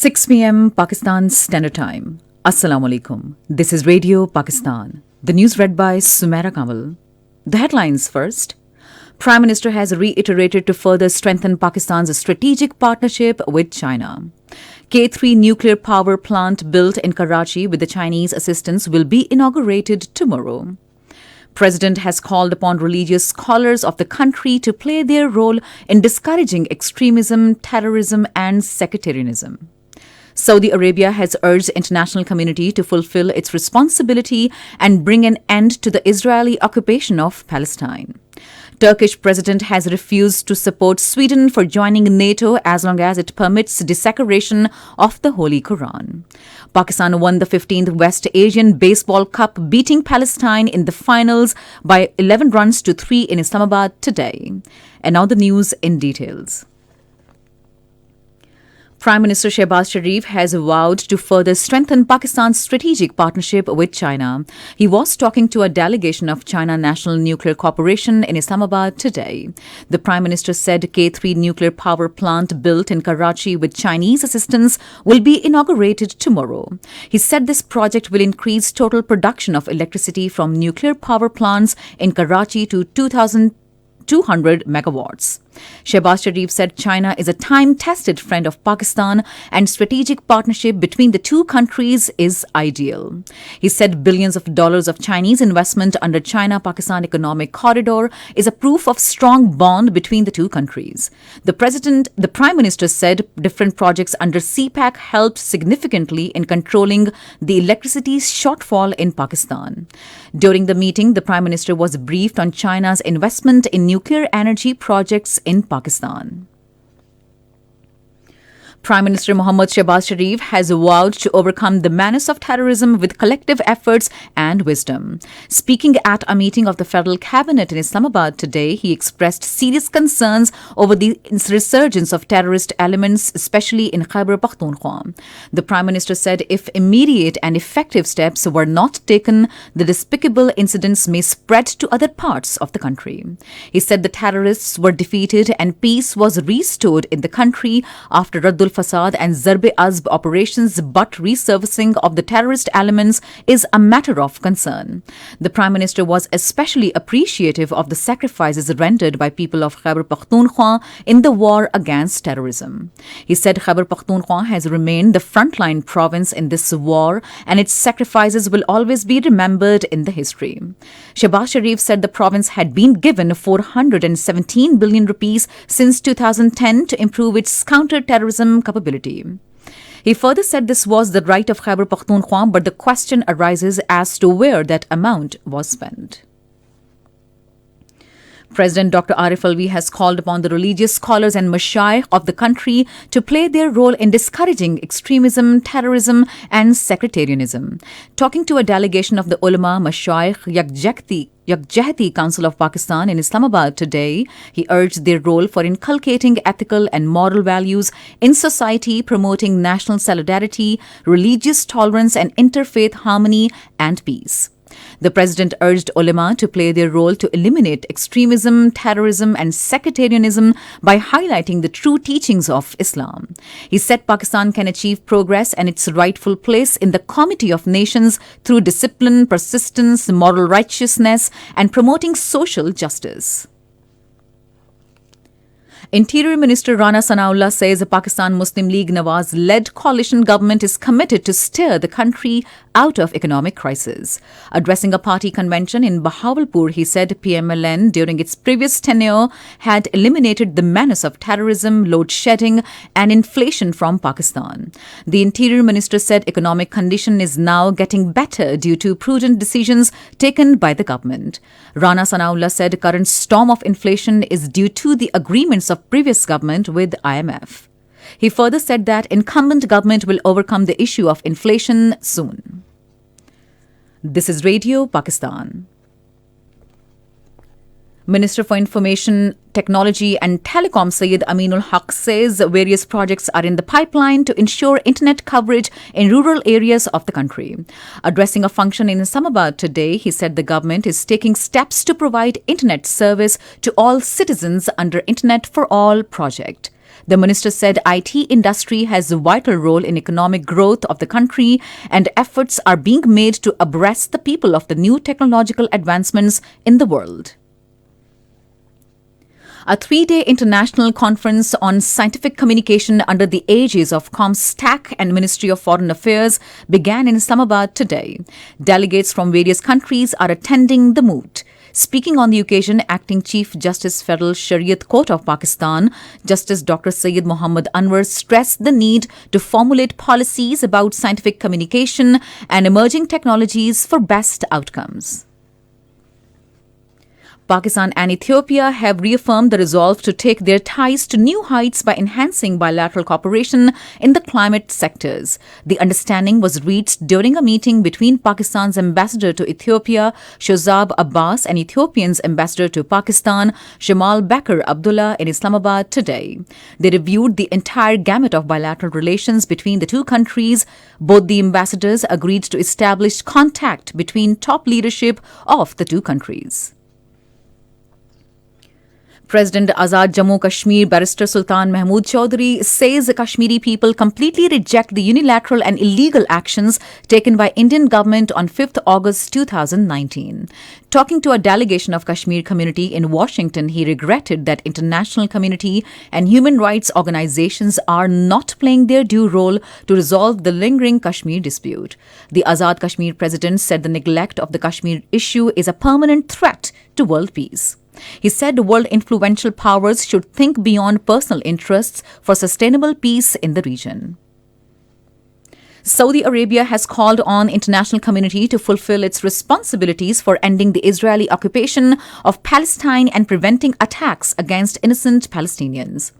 6 p.m. Pakistan Standard Time. Assalamu alaikum. This is Radio Pakistan. The news read by Sumaira Kamal. The headlines first. Prime Minister has reiterated to further strengthen Pakistan's strategic partnership with China. K3 nuclear power plant built in Karachi with the Chinese assistance will be inaugurated tomorrow. President has called upon religious scholars of the country to play their role in discouraging extremism, terrorism and sectarianism. Saudi Arabia has urged the international community to fulfill its responsibility and bring an end to the Israeli occupation of Palestine. Turkish president has refused to support Sweden for joining NATO as long as it permits desecration of the Holy Quran. Pakistan won the 15th West Asian Baseball Cup, beating Palestine in the finals by 11 runs to 3 in Islamabad today. And now the news in details. Prime Minister Shehbaz Sharif has vowed to further strengthen Pakistan's strategic partnership with China. He was talking to a delegation of China National Nuclear Corporation in Islamabad today. The Prime Minister said K3 nuclear power plant built in Karachi with Chinese assistance will be inaugurated tomorrow. He said this project will increase total production of electricity from nuclear power plants in Karachi to 2,200 megawatts. Shehbaz Sharif said China is a time-tested friend of Pakistan and strategic partnership between the two countries is ideal. He said billions of dollars of Chinese investment under China-Pakistan Economic Corridor is a proof of strong bond between the two countries. The Prime Minister said different projects under CPEC helped significantly in controlling the electricity shortfall in Pakistan. During the meeting, the Prime Minister was briefed on China's investment in nuclear energy projects in Pakistan. Prime Minister Mohammad Shehbaz Sharif has vowed to overcome the menace of terrorism with collective efforts and wisdom. Speaking at a meeting of the Federal Cabinet in Islamabad today, he expressed serious concerns over the resurgence of terrorist elements, especially in Khyber Pakhtunkhwa. The Prime Minister said if immediate and effective steps were not taken, the despicable incidents may spread to other parts of the country. He said the terrorists were defeated and peace was restored in the country after Raddul Fasad and Zarb-e-Azb operations, but resurfacing of the terrorist elements is a matter of concern. The Prime Minister was especially appreciative of the sacrifices rendered by people of Khyber Pakhtunkhwa in the war against terrorism. He said Khyber Pakhtunkhwa has remained the frontline province in this war and its sacrifices will always be remembered in the history. Shehbaz Sharif said the province had been given 417 billion rupees since 2010 to improve its counter-terrorism capability. He further said this was the right of Khyber Pakhtunkhwa, but the question arises as to where that amount was spent. President Dr. Arif Alvi has called upon the religious scholars and mashayikh of the country to play their role in discouraging extremism, terrorism and sectarianism. Talking to a delegation of the ulama, mashayikh, Yakjahati Council of Pakistan in Islamabad today, he urged their role for inculcating ethical and moral values in society, promoting national solidarity, religious tolerance and interfaith harmony and peace. The President urged ulama to play their role to eliminate extremism, terrorism and sectarianism by highlighting the true teachings of Islam. He said Pakistan can achieve progress and its rightful place in the Committee of Nations through discipline, persistence, moral righteousness and promoting social justice. Interior Minister Rana Sanaullah says the Pakistan Muslim League Nawaz-led coalition government is committed to steer the country out of economic crisis. Addressing a party convention in Bahawalpur, he said PMLN during its previous tenure had eliminated the menace of terrorism, load shedding and inflation from Pakistan. The Interior Minister said economic condition is now getting better due to prudent decisions taken by the government. Rana Sanaullah said current storm of inflation is due to the agreements of previous government with IMF. He further said that incumbent government will overcome the issue of inflation soon. This is Radio Pakistan. Minister for Information, Technology and Telecom Syed Aminul Haq says various projects are in the pipeline to ensure internet coverage in rural areas of the country. Addressing a function in Islamabad today, he said the government is taking steps to provide internet service to all citizens under Internet for All project. The minister said IT industry has a vital role in economic growth of the country and efforts are being made to abreast the people of the new technological advancements in the world. A 3-day international conference on scientific communication under the aegis of ComStack and Ministry of Foreign Affairs began in Islamabad today. Delegates from various countries are attending the moot. Speaking on the occasion, Acting Chief Justice Federal Shariat Court of Pakistan, Justice Dr. Syed Muhammad Anwar stressed the need to formulate policies about scientific communication and emerging technologies for best outcomes. Pakistan and Ethiopia have reaffirmed the resolve to take their ties to new heights by enhancing bilateral cooperation in the climate sectors. The understanding was reached during a meeting between Pakistan's ambassador to Ethiopia, Shozab Abbas, and Ethiopia's ambassador to Pakistan, Shamal Bakr Abdullah, in Islamabad today. They reviewed the entire gamut of bilateral relations between the two countries. Both the ambassadors agreed to establish contact between top leadership of the two countries. President Azad Jammu Kashmir Barrister Sultan Mahmood Chaudhary says the Kashmiri people completely reject the unilateral and illegal actions taken by Indian government on 5th August 2019. Talking to a delegation of Kashmir community in Washington, he regretted that international community and human rights organizations are not playing their due role to resolve the lingering Kashmir dispute. The Azad Kashmir president said the neglect of the Kashmir issue is a permanent threat to world peace. He said world influential powers should think beyond personal interests for sustainable peace in the region. Saudi Arabia has called on international community to fulfill its responsibilities for ending the Israeli occupation of Palestine and preventing attacks against innocent Palestinians.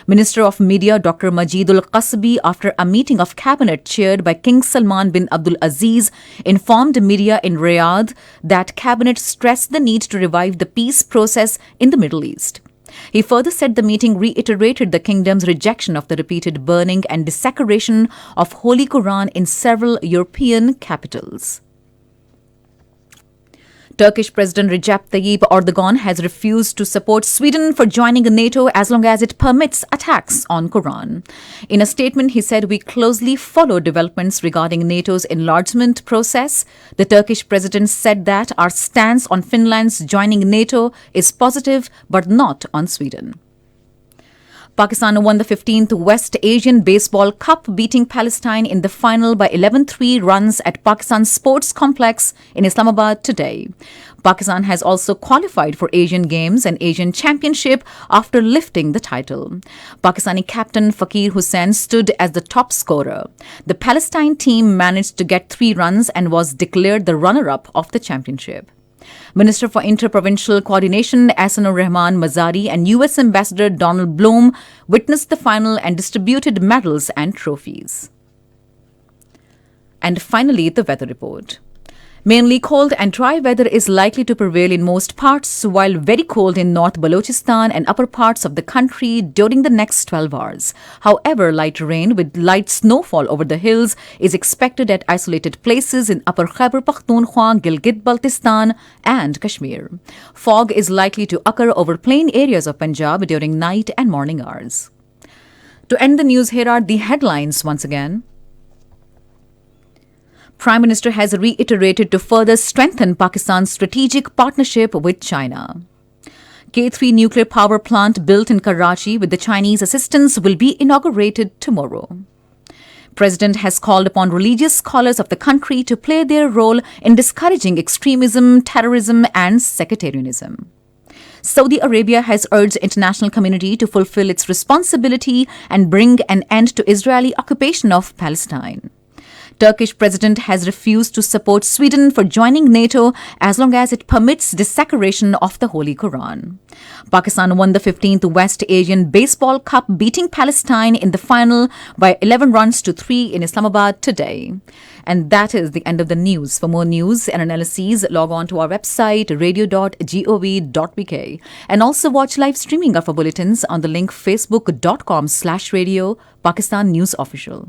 Minister of Media Dr. Majidul Qasbi, after a meeting of cabinet chaired by King Salman bin Abdul Aziz, informed media in Riyadh that cabinet stressed the need to revive the peace process in the Middle East. He further said the meeting reiterated the kingdom's rejection of the repeated burning and desecration of Holy Quran in several European capitals. Turkish President Recep Tayyip Erdogan has refused to support Sweden for joining NATO as long as it permits attacks on Quran. In a statement, he said, "We closely follow developments regarding NATO's enlargement process." The Turkish president said that our stance on Finland's joining NATO is positive but not on Sweden. Pakistan won the 15th West Asian Baseball Cup, beating Palestine in the final by 11-3 runs at Pakistan Sports Complex in Islamabad today. Pakistan has also qualified for Asian Games and Asian Championship after lifting the title. Pakistani captain Fakir Hussain stood as the top scorer. The Palestine team managed to get 3 runs and was declared the runner-up of the championship. Minister for Interprovincial Coordination Ahsanur Rahman Mazari and U.S. Ambassador Donald Blum witnessed the final and distributed medals and trophies. And finally, the weather report. Mainly cold and dry weather is likely to prevail in most parts, while very cold in North Balochistan and upper parts of the country during the next 12 hours. However, light rain with light snowfall over the hills is expected at isolated places in Upper Khyber Pakhtunkhwa, Gilgit-Baltistan and Kashmir. Fog is likely to occur over plain areas of Punjab during night and morning hours. To end the news, here are the headlines once again. Prime Minister has reiterated to further strengthen Pakistan's strategic partnership with China. K3 nuclear power plant built in Karachi with the Chinese assistance will be inaugurated tomorrow. President has called upon religious scholars of the country to play their role in discouraging extremism, terrorism and sectarianism. Saudi Arabia has urged international community to fulfill its responsibility and bring an end to Israeli occupation of Palestine. Turkish president has refused to support Sweden for joining NATO as long as it permits desecration of the Holy Quran. Pakistan won the 15th West Asian Baseball Cup, beating Palestine in the final by 11 runs to 3 in Islamabad today. And that is the end of the news. For more news and analyses, log on to our website radio.gov.bk and also watch live streaming of our bulletins on the link facebook.com/radio Pakistan News Official.